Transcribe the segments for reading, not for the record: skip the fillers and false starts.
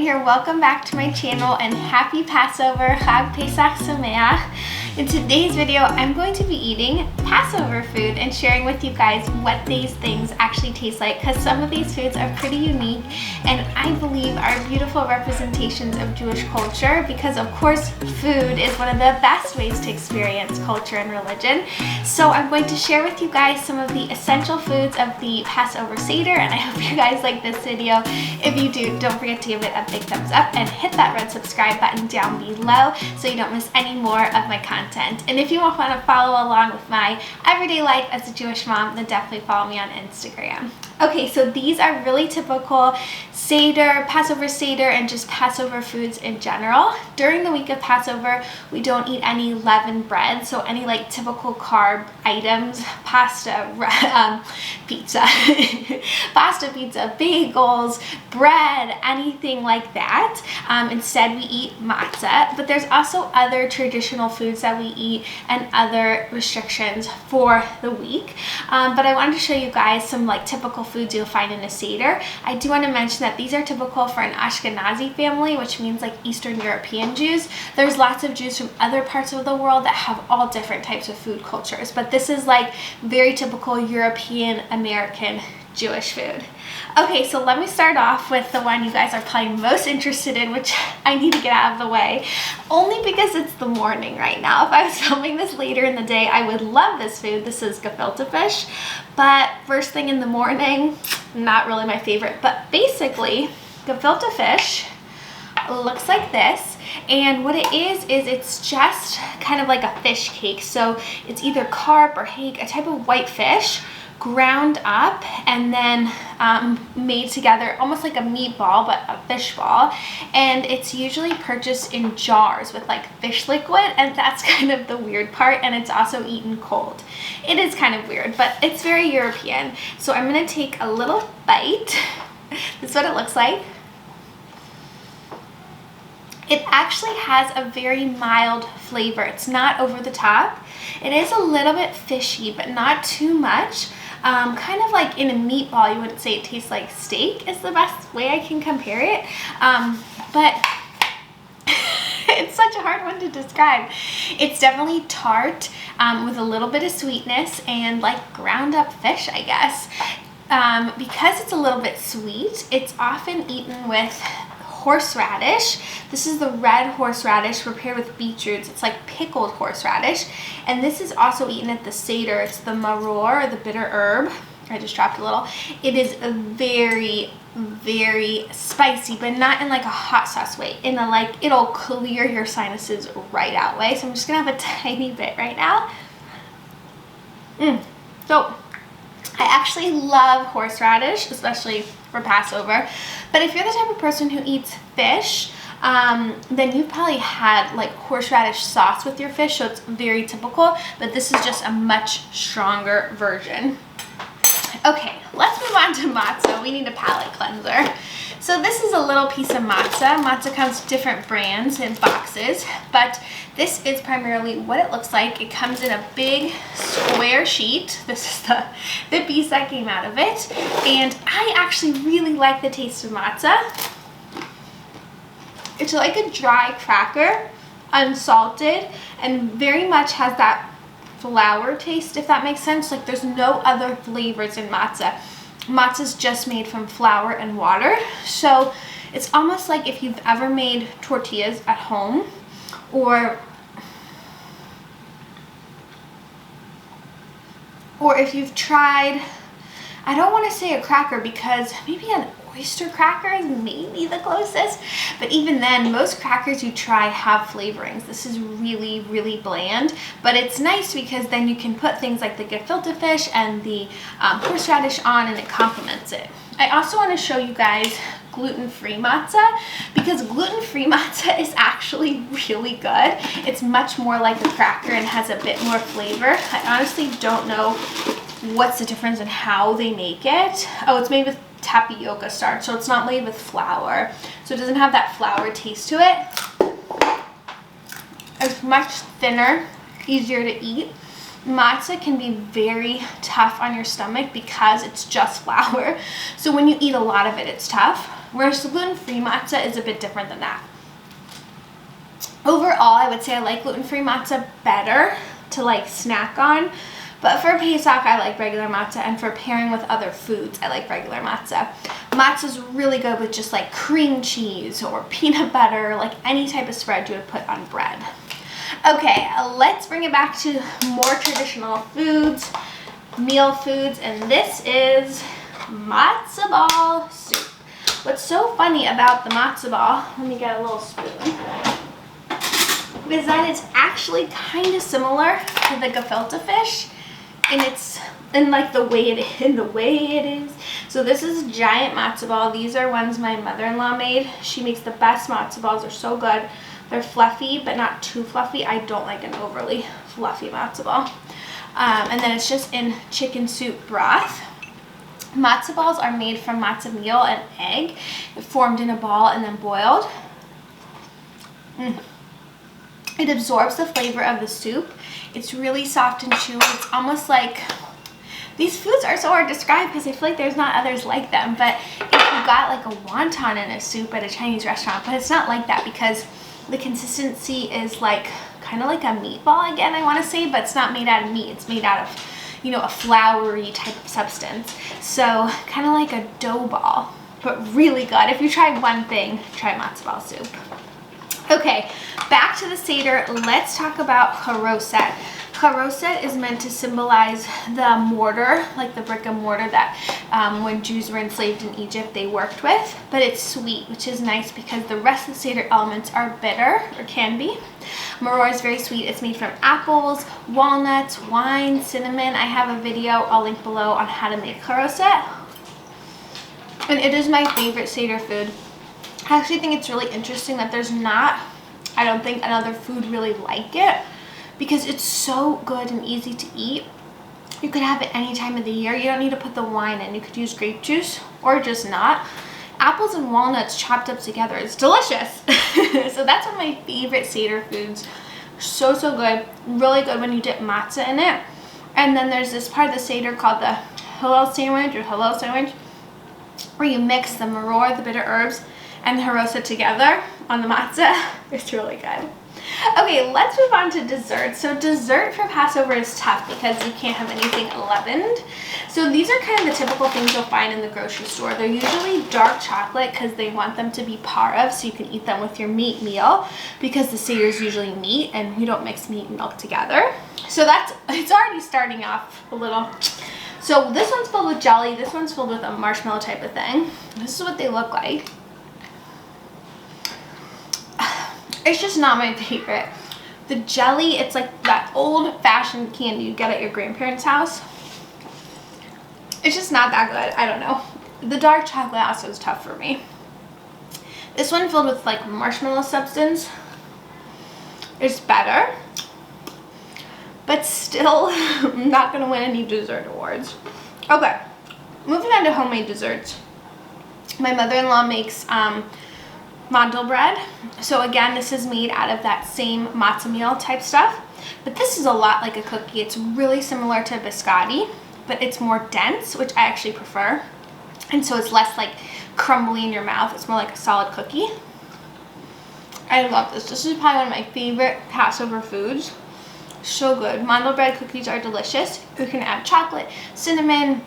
here. Welcome back to my channel and happy Passover, Chag Pesach Sameach. In today's video, I'm going to be eating Passover food and sharing with you guys what these things actually taste like, because some of these foods are pretty unique and I believe are beautiful representations of Jewish culture, because of course food is one of the best ways to experience culture and religion. So I'm going to share with you guys some of the essential foods of the Passover Seder, and I hope you guys like this video. If you do, don't forget to give it a big thumbs up and hit that red subscribe button down below so you don't miss any more of my content. And if you want to follow along with my everyday life as a Jewish mom, then definitely follow me on Instagram. Okay, so these are really typical Seder, Passover Seder, and just Passover foods in general. During the week of Passover, we don't eat any leavened bread, so any like typical carb items, pasta, pizza, pasta, pizza, bagels, bread, anything like that. Instead, we eat matzah, but there's also other traditional foods that we eat and other restrictions for the week. But I wanted to show you guys some like typical foods you'll find in a Seder. I do want to mention that these are typical for an Ashkenazi family, which means like Eastern European Jews. There's lots of Jews from other parts of the world that have all different types of food cultures, but this is like very typical European American Jewish food. Okay, so let me start off with the one you guys are probably most interested in, which I need to get out of the way, only because it's the morning right now. If I was filming this later in the day, I would love this food. This is gefilte fish, but first thing in the morning, not really my favorite. But basically, gefilte fish looks like this, and what it is it's just kind of like a fish cake. So it's either carp or hake, a type of white fish, ground up and then made together almost like a meatball, but a fish ball, and it's usually purchased in jars with like fish liquid, and that's kind of the weird part, and it's also eaten cold. It is kind of weird, but it's very European. So I'm gonna take a little bite. This is what it looks like. It actually has a very mild flavor. It's not over the top. It is a little bit fishy, but not too much. Kind of like in a meatball, you wouldn't say it tastes like steak is the best way I can compare it. But it's such a hard one to describe. It's definitely tart with a little bit of sweetness and like ground up fish, I guess. Because it's a little bit sweet, it's often eaten with horseradish. This is the red horseradish prepared with beetroots. It's like pickled horseradish, and this is also eaten at the Seder. It's the Marror, or the bitter herb. I just dropped a little. It is a very, very spicy, but not in like a hot sauce way, in a like it'll clear your sinuses right out way. So I'm just gonna have a tiny bit right now. So I actually love horseradish, especially for Passover. But if you're the type of person who eats fish, then you've probably had like horseradish sauce with your fish, so it's very typical, but this is just a much stronger version. Okay, let's move on to matzah. We need a palate cleanser. So this is a little piece of matzah. Matzah comes with different brands and boxes, but this is primarily what it looks like. It comes in a big square sheet. This is the piece that came out of it. And I actually really like the taste of matzah. It's like a dry cracker, unsalted, and very much has that flour taste, if that makes sense. Like there's no other flavors in matzah. Matzah is just made from flour and water. So it's almost like if you've ever made tortillas at home, or if you've tried, I don't want to say a cracker because maybe an oyster cracker is maybe the closest, but even then most crackers you try have flavorings. This is really, really bland, but it's nice because then you can put things like the gefilte fish and the horseradish on, and it complements it. I also want to show you guys gluten-free matzah, because gluten-free matzah is actually really good. It's much more like a cracker and has a bit more flavor. I honestly don't know what's the difference in how they make it. Oh, it's made with tapioca starch, so it's not made with flour, so it doesn't have that flour taste to it. It's much thinner, easier to eat. Matzah can be very tough on your stomach because it's just flour, so when you eat a lot of it, it's tough. whereas the gluten-free matzah is a bit different than that. Overall, I would say I like gluten-free matzah better to like snack on, but for Pesach, I like regular matzah, and for pairing with other foods, I like regular matzah. Matzah's really good with just like cream cheese or peanut butter, like any type of spread you would put on bread. Okay, let's bring it back to more traditional foods, meal foods, and this is matzo ball soup. What's so funny about the matzo ball, let me get a little spoon, is that it's actually kind of similar to the gefilte fish, and it's in like the way it is. So this is a giant matzo ball. These are ones my mother-in-law made. She makes the best matzo balls. They're so good. They're fluffy, but not too fluffy. I don't like an overly fluffy matzo ball. And then it's just in chicken soup broth. Matzo balls are made from matzo meal and egg. They're formed in a ball and then boiled. It absorbs the flavor of the soup. It's really soft and chewy. It's almost like, these foods are so hard to describe because I feel like there's not others like them, but if you got like a wonton in a soup at a Chinese restaurant, but it's not like that because the consistency is like kind of like a meatball again, I want to say, but it's not made out of meat. It's made out of, you know, a floury type of substance. So kind of like a dough ball, but really good. If you try one thing, try matzo ball soup. Okay, back to the Seder. Let's talk about Charoset. Charoset is meant to symbolize the mortar, like the brick and mortar that when Jews were enslaved in Egypt they worked with, but it's sweet, which is nice because the rest of the Seder elements are bitter, or can be. Marror is very sweet. It's made from apples, walnuts, wine, cinnamon. I have a video I'll link below on how to make Charoset, and it is my favorite Seder food. I actually think it's really interesting that there's not, I don't think, another food really like it, because it's so good and easy to eat. You could have it any time of the year. You don't need to put the wine in. You could use grape juice or just not. Apples and walnuts chopped up together. It's delicious. So that's one of my favorite Seder foods. So good. Really good when you dip matzah in it. And then there's this part of the Seder called the Hillel sandwich, or Hillel sandwich, where you mix the marror, the bitter herbs, and the charoset together on the matzah. It's really good. Okay, let's move on to dessert. So dessert for Passover is tough because you can't have anything leavened. So these are kind of the typical things you'll find in the grocery store. They're usually dark chocolate because they want them to be parve, so you can eat them with your meat meal, because the Seder is usually meat and we don't mix meat and milk together. So it's already starting off a little. So this one's filled with jelly. This one's filled with a marshmallow type of thing. This is what they look like. It's just not my favorite. The jelly, it's like that old-fashioned candy you get at your grandparents' house. It's just not that good. I don't know. The dark chocolate also is tough for me. This one filled with like marshmallow substance is better, but still not gonna win any dessert awards. Okay, moving on to homemade desserts. My mother-in-law makes mandel bread. So again, this is made out of that same matzo meal type stuff, but this is a lot like a cookie. It's really similar to biscotti, but it's more dense, which I actually prefer, and so it's less like crumbly in your mouth. It's more like a solid cookie. I love this. This is probably one of my favorite Passover foods. So good. Mandel bread cookies are delicious. You can add chocolate, cinnamon,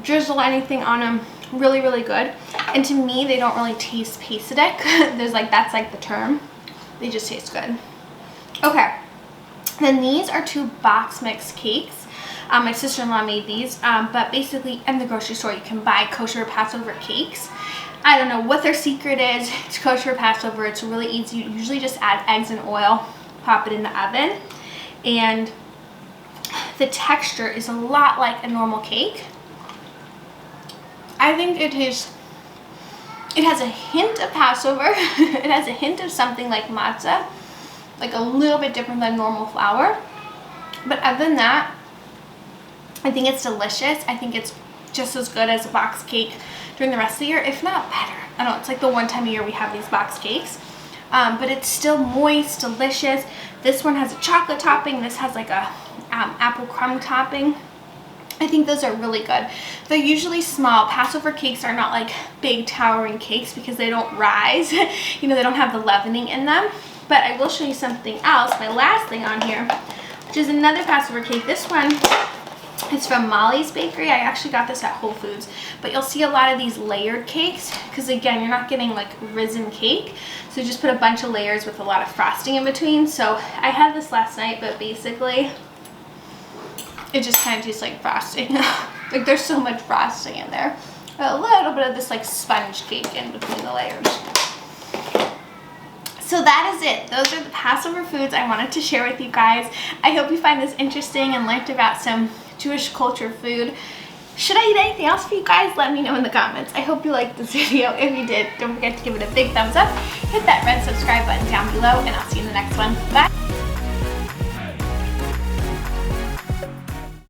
drizzle anything on them. Really good. And to me, they don't really taste pasteutic. That's like the term. They just taste good. Okay, then these are 2 box mix cakes. My sister-in-law made these, but basically in the grocery store you can buy kosher Passover cakes. I don't know what their secret is. It's kosher Passover. It's really easy. You usually just add eggs and oil, pop it in the oven, and the texture is a lot like a normal cake. I think it has a hint of Passover. It has a hint of something like matzah, like a little bit different than normal flour. But other than that, I think it's delicious. I think it's just as good as a box cake during the rest of the year, if not better. I don't know, it's like the one time a year we have these box cakes. But it's still moist, delicious. This one has a chocolate topping. This has like a apple crumb topping. I think those are really good. They're usually small. Passover cakes are not like big towering cakes because they don't rise. You know, they don't have the leavening in them. But I will show you something else, my last thing on here, which is another Passover cake. This one is from Molly's Bakery. I actually got this at Whole Foods. But you'll see a lot of these layered cakes because, again, you're not getting like risen cake. So just put a bunch of layers with a lot of frosting in between. So I had this last night, but basically it just kind of tastes like frosting. Like there's so much frosting in there. A little bit of this like sponge cake in between the layers. So that is it. Those are the Passover foods I wanted to share with you guys. I hope you find this interesting and learned about some Jewish culture food. Should I eat anything else for you guys? Let me know in the comments. I hope you liked this video. If you did, don't forget to give it a big thumbs up. Hit that red subscribe button down below, and I'll see you in the next one. Bye!